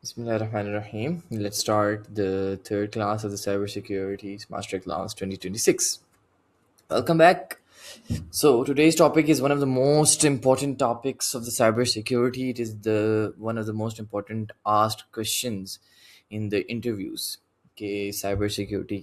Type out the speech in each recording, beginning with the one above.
Bismillahirrahmanirrahim. Let's start the third class of the Cybersecurity Master Class 2026. Welcome back. So today's topic is one of the most important topics of the cybersecurity. It is the one of the most important asked questions in the interviews. Okay, cybersecurity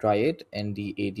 triad and DAD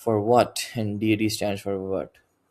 for what and DAD stands for what?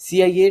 CIA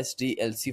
SDLC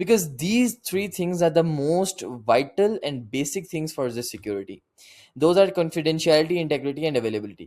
Because these three things are the most vital and basic things for the security. Those are confidentiality, integrity and availability.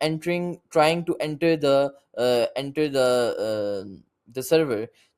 trying to enter the server,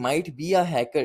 might be a hacker,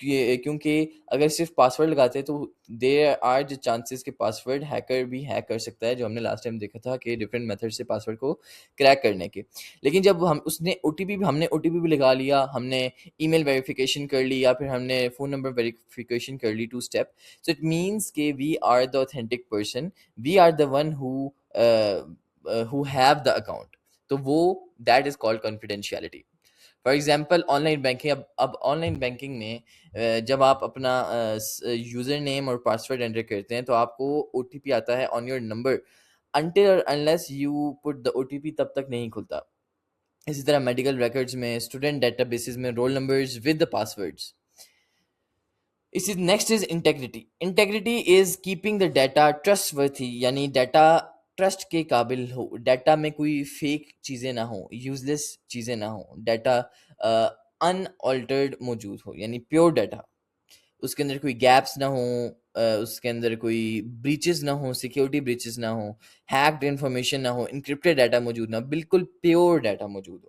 کیونکہ اگر صرف password لگاتے ہیں تو there are جو chances کہ password hacker بھی hack کر سکتا ہے، جو ہم نے لاسٹ ٹائم دیکھا تھا کہ ڈفرینٹ میتھڈ سے پاسورڈ کو کریک کرنے کے. لیکن جب ہم نے او ٹی پی بھی لگا لیا، ہم نے ای میل ویریفیکیشن کر لی، یا پھر ہم نے فون نمبر ویریفیکیشن کر لی 2 اسٹیپ، سو اٹ مینس کہ we are the authentic person, we are the one who have the account. تو وہ that is called confidentiality. For example online banking. اب آن لائن بینکنگ میں جب آپ اپنا یوزر نیم اور password inter کرتے ہیں تو آپ کو او ٹی پی آتا ہے on your number. until or unless you put the OTP تب تک نہیں کھلتا. اسی طرح میڈیکل ریکارڈز میں، اسٹوڈنٹ ڈیٹا بیسز میں roll numbers with the passwords. اسی next is integrity. Integrity is keeping the data trustworthy, یعنی ڈیٹا ٹرسٹ کے قابل ہو، ڈیٹا میں کوئی فیک چیزیں نہ ہوں، یوز لیس چیزیں نہ ہوں، ڈیٹا ان آلٹرڈ موجود ہو، یعنی پیور ڈیٹا، اس کے اندر کوئی گیپس نہ ہوں، اس کے اندر کوئی بریچز نہ ہوں، سیکیورٹی بریچز نہ ہوں، ہیکڈ انفارمیشن نہ ہو، انکرپٹڈ ڈیٹا موجود نہ ہو، بالکل پیور ڈیٹا موجود ہو.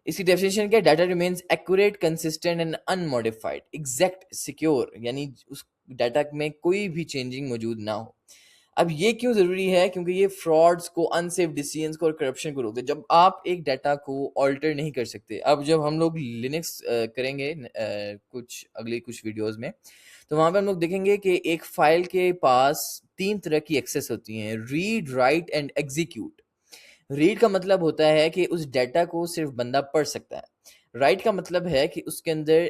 اس کی ڈیفینیشن کیا؟ Data remains accurate, consistent and unmodified, exact, secure, یعنی اس ڈیٹا میں کوئی بھی چینجنگ موجود نہ ہو. اب یہ کیوں ضروری ہے؟ کیونکہ یہ فراڈز کو، ان سیف ڈیسیژنز کو اور کرپشن کو روکتے. جب آپ ایک ڈیٹا کو آلٹر نہیں کر سکتے، اب جب ہم لوگ لینکس کریں گے کچھ ویڈیوز میں، تو وہاں پہ ہم لوگ دیکھیں گے کہ ایک فائل کے پاس 3 طرح کی ایکسیس ہوتی ہیں: read, write and execute. Read کا مطلب ہوتا ہے کہ اس ڈیٹا کو صرف بندہ پڑھ سکتا ہے. رائٹ کا مطلب ہے کہ اس کے اندر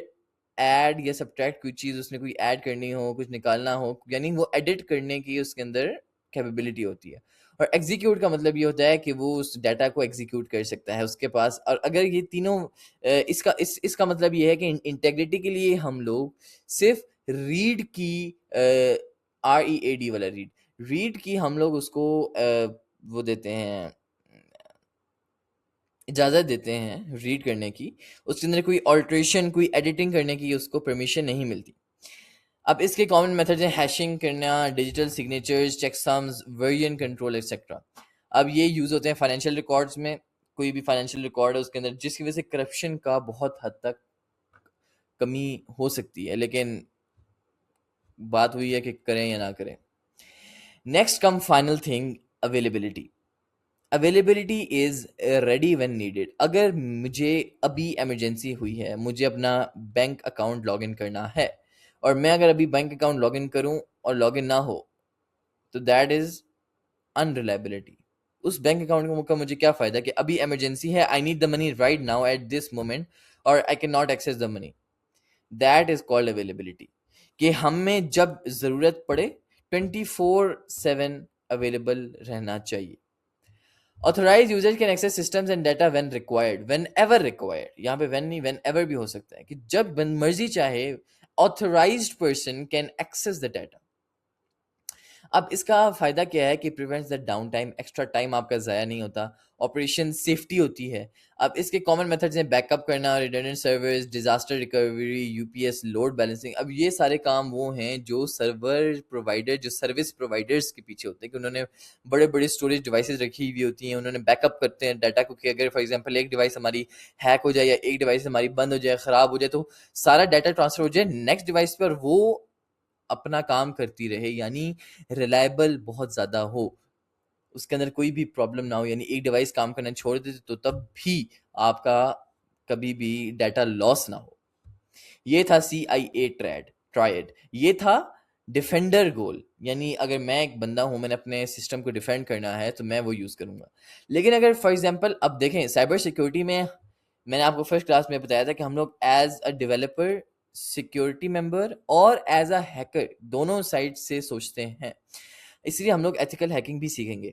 ایڈ یا سبٹریکٹ کوئی چیز اس نے کوئی ایڈ کرنی ہو، کچھ نکالنا ہو، یعنی وہ ایڈٹ کرنے کی اس کے اندر کیپیبلٹی ہوتی ہے. اور ایگزیکیوٹ کا مطلب یہ ہوتا ہے کہ وہ اس ڈیٹا کو ایگزیکیوٹ کر سکتا ہے اس کے پاس. اور اگر یہ تینوں اس کا مطلب یہ ہے کہ انٹیگریٹی کے لیے ہم لوگ صرف ریڈ کی READ والا ریڈ کی ہم لوگ اس کو وہ دیتے ہیں، اجازت دیتے ہیں ریڈ کرنے کی. اس کے اندر کوئی آلٹریشن، کوئی ایڈیٹنگ کرنے کی اس کو پرمیشن نہیں ملتی. اب اس کے کامن میتھڈز ہیں: ہیشنگ کرنا، digital signatures, checksums, version control et cetera. اب یہ یوز ہوتے ہیں فائنینشیل ریکارڈز میں. کوئی بھی فائنینشیل ریکارڈ ہے اس کے اندر، جس کی وجہ سے کرپشن کا بہت حد تک کمی ہو سکتی ہے، لیکن بات ہوئی ہے کہ کریں یا نہ کریں. Next come final thing, availability. Availability is ready when needed. اگر مجھے ابھی ایمرجنسی ہوئی ہے، مجھے اپنا بینک اکاؤنٹ لاگ ان کرنا ہے، اور میں اگر ابھی بینک اکاؤنٹ لاگ ان کروں اور لاگ ان نہ ہو، تو دیٹ از انریلائبلٹی. اس بینک اکاؤنٹ کا مجھے کیا فائدہ کہ ابھی ایمرجنسی ہے، I need the money right now at this moment, اور I can not access the money. That is called availability. کہ ہمیں جب ضرورت پڑے 24/7 اویلیبل رہنا چاہیے. Authorized users can access systems and data when required, whenever required. یہاں پہ when نہیں، whenever بھی ہو سکتا ہے کہ جب مرضی چاہے authorized person can access the data. اب اس کا فائدہ کیا ہے کہ prevents the down time, extra time آپ کا ضائع نہیں ہوتا، آپریشن سیفٹی ہوتی ہے. اب اس کے کامن میتھڈز ہیں: بیک اپ کرنا، redundant servers, disaster recovery, UPS، load balancing. اب یہ سارے کام وہ ہیں جو سرور پرووائڈر، جو سروس پرووائڈرز کے پیچھے ہوتے ہیں، کہ انہوں نے بڑے بڑے اسٹوریج ڈیوائسز رکھی ہوئی ہوتی ہیں، انہوں نے بیک اپ کرتے ہیں ڈیٹا کو، کہ اگر فار ایگزامپل ایک ڈیوائس ہماری ہیک ہو جائے یا ایک ڈیوائس ہماری بند ہو جائے، خراب ہو جائے، تو سارا ڈیٹا ٹرانسفر ہو جائے نیکسٹ ڈیوائس پہ، اور وہ اپنا کام کرتی رہے، یعنی ریلائبل بہت زیادہ ہو، اس کے اندر کوئی بھی پرابلم نہ ہو. یعنی ایک ڈیوائس کام کرنا چھوڑ دیتے تو تب بھی آپ کا کبھی بھی ڈیٹا لاس نہ ہو. یہ تھا CIA ٹرائیڈ. یہ تھا ڈیفینڈر گول، یعنی اگر میں ایک بندہ ہوں، میں نے اپنے سسٹم کو ڈیفینڈ کرنا ہے تو میں وہ یوز کروں گا. لیکن اگر فار ایگزامپل اب دیکھیں سائبر سیکیورٹی میں نے آپ کو فرسٹ کلاس میں بتایا تھا کہ ہم لوگ ایز اے ڈیولپر، سیکیورٹی ممبر اور ایز اے ہیکر دونوں سائڈ سے سوچتے ہیں، اس لیے ہم لوگ ایتھیکل ہیکنگ بھی سیکھیں گے.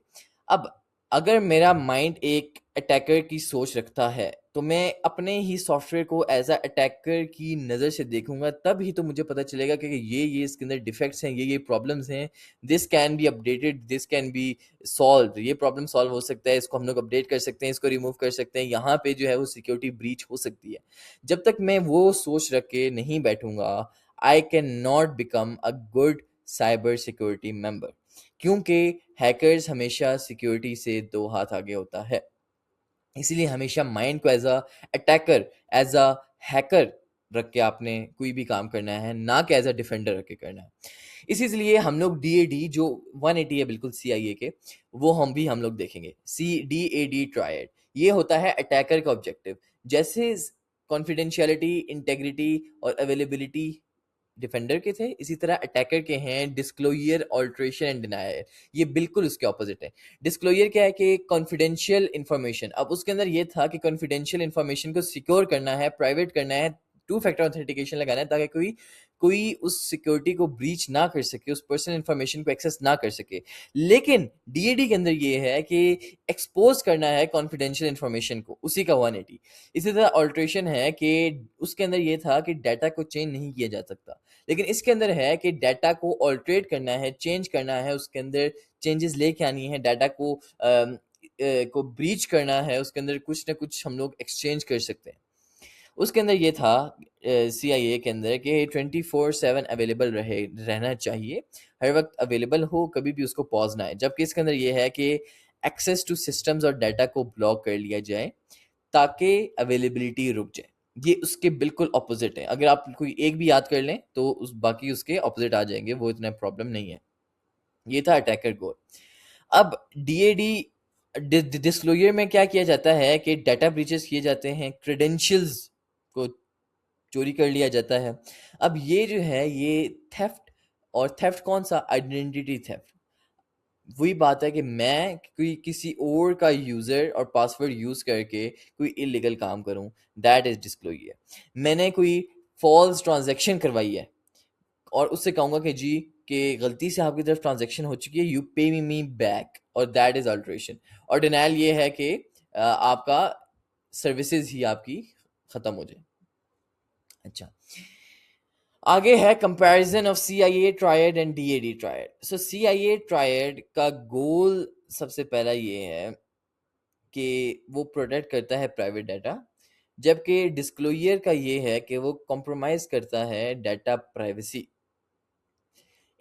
اب اگر میرا مائنڈ ایک اٹیکر کی سوچ رکھتا ہے تو میں اپنے ہی سافٹ ویئر کو ایز اے اٹیکر کی نظر سے دیکھوں گا، تب ہی تو مجھے پتہ چلے گا کہ یہ اس کے اندر ڈیفیکٹس ہیں، یہ پرابلمس ہیں. This can be updated, this can be solved. یہ پرابلم سالو ہو سکتا ہے، اس کو ہم لوگ اپڈیٹ کر سکتے ہیں، اس کو ریموو کر سکتے ہیں. یہاں پہ جو ہے وہ سیکیورٹی بریچ ہو سکتی ہے. جب تک میں وہ سوچ رکھ کے نہیں بیٹھوں گا، I can not become a good cyber security member. کیونکہ ہیکرز ہمیشہ سیکیورٹی سے 2 ہاتھ آگے ہوتا ہے. اسی لیے ہمیشہ مائنڈ کو as a attacker, as a hacker رکھ کے آپ نے کوئی بھی کام کرنا ہے، نہ کہ ایز اے ڈیفینڈر رکھ کے کرنا ہے۔ اسی لیے ہم لوگ ڈی اے ڈی جو 180 ہے بالکل سی آئی اے کے، وہ ہم لوگ دیکھیں گے۔ ڈی اے ڈی ٹرائیڈ یہ ہوتا ہے اٹیکر کا آبجیکٹو، جیسے کانفیڈینشیلٹی، انٹیگریٹی اور اویلیبلٹی ڈیفینڈر کے تھے، اسی طرح اٹیکر کے ہیں ڈسکلوئر، آلٹریشن اینڈ ڈینائر، یہ بالکل اس کے اپوزٹ ہے۔ ڈسکلوئر کیا ہے کہ کانفیڈینشیل انفارمیشن، اب اس کے اندر یہ تھا کہ کانفیڈینشیل انفارمیشن کو سیکیور کرنا ہے، پرائیویٹ کرنا ہے، 2 فیکٹر اتھینٹیکیشن لگانا ہے تاکہ کوئی اس سیکیورٹی کو بریچ نہ کر سکے، اس پرسنل انفارمیشن کو ایکسیس نہ کر سکے۔ لیکن ڈی اے ڈی کے اندر یہ ہے کہ ایکسپوز کرنا ہے کانفیڈینشیل انفارمیشن کو، اسی کا 180۔ اسی طرح آلٹریشن ہے کہ اس کے اندر یہ تھا کہ ڈیٹا کو چینج نہیں کیا جا سکتا، لیکن اس کے اندر ہے کہ ڈیٹا کو آلٹریٹ کرنا ہے، چینج کرنا ہے، اس کے اندر چینجز لے کے آنی ہے، ڈیٹا کو بریچ کرنا ہے، اس کے اندر کچھ نہ کچھ ہم لوگ ایکسچینج کر سکتے ہیں۔ اس کے اندر یہ تھا سی آئی اے کے اندر کہ 24/7 اویلیبل رہنا چاہیے، ہر وقت اویلیبل ہو، کبھی بھی اس کو پاز نہ آئے، جبکہ اس کے اندر یہ ہے کہ ایکسیس ٹو سسٹمز اور ڈیٹا کو بلاک کر لیا جائے تاکہ اویلیبلٹی رک جائے۔ یہ اس کے بالکل اپوزٹ ہے، اگر آپ کوئی ایک بھی یاد کر لیں تو باقی اس کے اپوزٹ آ جائیں گے، وہ اتنا پرابلم نہیں ہے۔ یہ تھا اٹیکر گول۔ اب ڈی اے ڈی ڈسکلوجر میں کیا کیا جاتا ہے کہ ڈیٹا بریچز کیے جاتے ہیں، کریڈینشیلز کو چوری کر لیا جاتا ہے۔ اب یہ جو ہے یہ تھیفٹ، اور تھیفٹ کون سا؟ Identity theft. وہی بات ہے کہ میں کوئی کسی اور کا یوزر اور پاسورڈ یوز کر کے کوئی انلیگل کام کروں، دیٹ از ڈسکلوجر۔ میں نے کوئی فالس ٹرانزیکشن کروائی ہے اور اس سے کہوں گا کہ جی کہ غلطی سے آپ کی طرف ٹرانزیکشن ہو چکی ہے، یو پے می بیک، اور دیٹ از آلٹریشن۔ اور ڈینائل یہ ہے کہ آپ کا سروسز ہی آپ کی ختم ہو جائے۔ اچھا، آگے ہے comparison of C I A triad and D A D triad. So C I A triad کا گول سب سے پہلا یہ ہے کہ وہ پروٹیکٹ کرتا ہے پرائیویٹ ڈیٹا، جبکہ ڈسکلوئر کا یہ ہے کہ وہ کمپرومائز کرتا ہے ڈیٹا پرائیویسی۔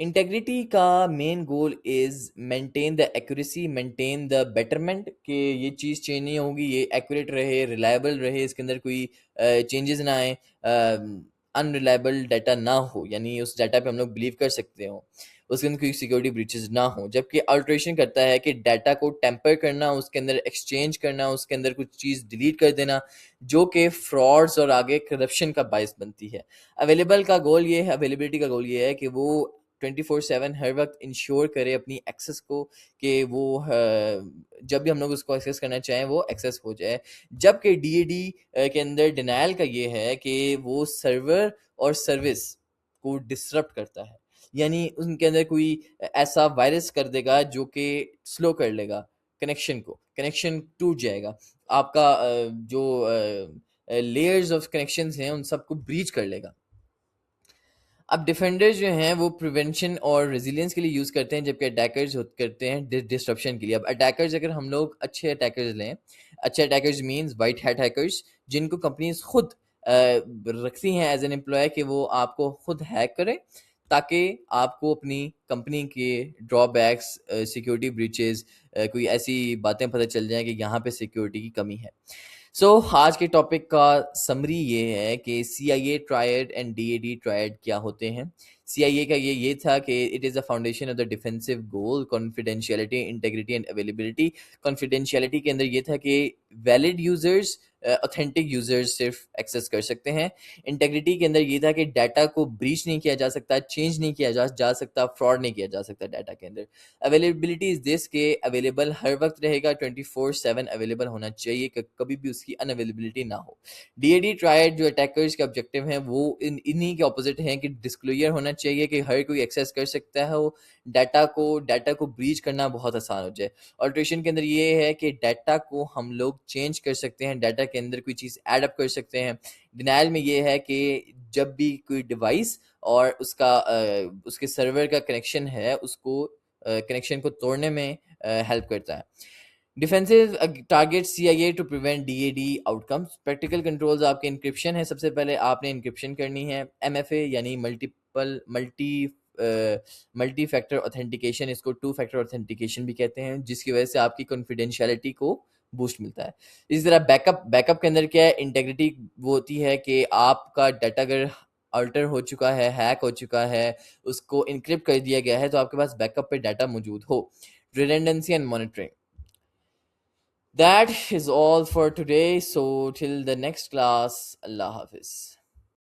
انٹیگریٹی کا main goal is maintain the accuracy, maintain the betterment, کہ یہ چیز چینج نہیں ہوگی، یہ ایکوریٹ رہے، ریلائبل رہے، اس کے اندر کوئی چینجز نہ آئیں، ان ریلائبل ڈیٹا نہ ہو، یعنی اس ڈیٹا پہ ہم لوگ بلیو کر سکتے ہوں، اس کے اندر کوئی سیکورٹی بریچز نہ ہوں۔ جبکہ آلٹریشن کرتا ہے کہ ڈیٹا کو ٹیمپر کرنا، اس کے اندر ایکسچینج کرنا، اس کے اندر کچھ چیز ڈیلیٹ کر دینا، جو کہ فراڈز اور آگے کرپشن کا باعث بنتی ہے۔ اویلیبل کا گول یہ ہے، اویلیبلٹی کا گول یہ ہے کہ وہ 24/7 ہر وقت انشور کرے اپنی ایکسیس کو، کہ وہ جب بھی ہم لوگ اس کو ایکسیس کرنا چاہیں وہ ایکسیس ہو جائے۔ جبکہ ڈی اے ڈی کے اندر ڈینائل کا یہ ہے کہ وہ سرور اور سروس کو ڈسرپٹ کرتا ہے، یعنی ان کے اندر کوئی ایسا وائرس کر دے گا جو کہ سلو کر لے گا کنیکشن کو، کنیکشن ٹوٹ جائے گا، آپ کا جو لیئرز آف کنیکشنز ہیں ان سب کو بریچ کر لے گا۔ اب ڈیفینڈرز جو ہیں وہ پریونشن اور ریزیلینس کے لیے یوز کرتے ہیں، جبکہ اٹیکرز کرتے ہیں ڈسرپشن کے لیے۔ اب اٹیکرز اگر ہم لوگ اچھے اٹیکرز لیں، اچھے attackers means white hat hackers, جن کو کمپنیز خود رکھتی ہیں ایز این امپلائی کہ وہ آپ کو خود ہیک کرے تاکہ آپ کو اپنی کمپنی کے ڈرا بیکس، سیکیورٹی بریچز، کوئی ایسی باتیں پتہ چل جائیں کہ یہاں پہ سیکیورٹی کی کمی ہے۔ سو آج کے ٹاپک کا سمری یہ ہے کہ C I A triad and D A D triad کیا ہوتے ہیں۔ سی آئی اے کا یہ تھا کہ it is a foundation of the defensive goal, confidentiality, integrity and availability. Confidentiality کے اندر یہ تھا کہ ویلڈ یوزرز، اوتھینٹک یوزرز صرف ایکسیس کر سکتے ہیں۔ انٹیگریٹی کے اندر یہ تھا کہ ڈیٹا کو بریچ نہیں کیا جا سکتا، چینج نہیں کیا جا سکتا، فراڈ نہیں کیا جا سکتا ڈیٹا کے اندر۔ اویلیبلٹی از دس کہ اویلیبل ہر وقت رہے گا، 24/7 اویلیبل ہونا چاہیے کہ کبھی بھی اس کی ان اویلیبلٹی نہ ہو۔ ڈی اے ڈی ٹرائیڈ جو اٹیکرز کے آبجیکٹیو ہیں وہ انہی کے اپوزٹ ہیں کہ ڈسکلوئر ہونا چاہیے کہ ہر کوئی ایکسیس کر سکتا ہے، ڈیٹا کو بریچ کرنا بہت آسان ہو جائے۔ آلٹریشن کے اندر یہ ہے کہ ڈیٹا کو ہم لوگ چینج کر سکتے ہیں، ڈیٹا کے اندر کوئی چیز ایڈ اپ کر سکتے ہیں۔ ڈینائل میں یہ ہے کہ جب بھی کوئی ڈیوائس اور اس کے سرور کا کنیکشن ہے، اس کو کنیکشن کو توڑنے میں ہیلپ کرتا ہے۔ Defensive target C I A to prevent D A D outcomes. Practical controls آپ کے انکرپشن ہے، سب سے پہلے آپ نے انکرپشن کرنی ہے، ایم ایف اے یعنی ملٹی فیکٹر اوتھینٹیکیشن، اس کو 2 فیکٹر اوتھینٹیکیشن بھی کہتے ہیں، جس کی وجہ سے آپ کی کانفیڈینشیلٹی کو بوسٹ ملتا ہے. اسی طرح بیک اپ کے اندر کیا ہے, انٹیگریٹی وہ ہوتی ہے کہ آپ کا ڈیٹا اگر الٹر ہو چکا ہے, ہیک ہو چکا ہے, اس کو انکرپٹ کر دیا گیا ہے, تو آپ کے پاس بیک اپ پہ ڈیٹا موجود ہو. Redundancy and monitoring. That is all for today. So till the next class, Allah Hafiz.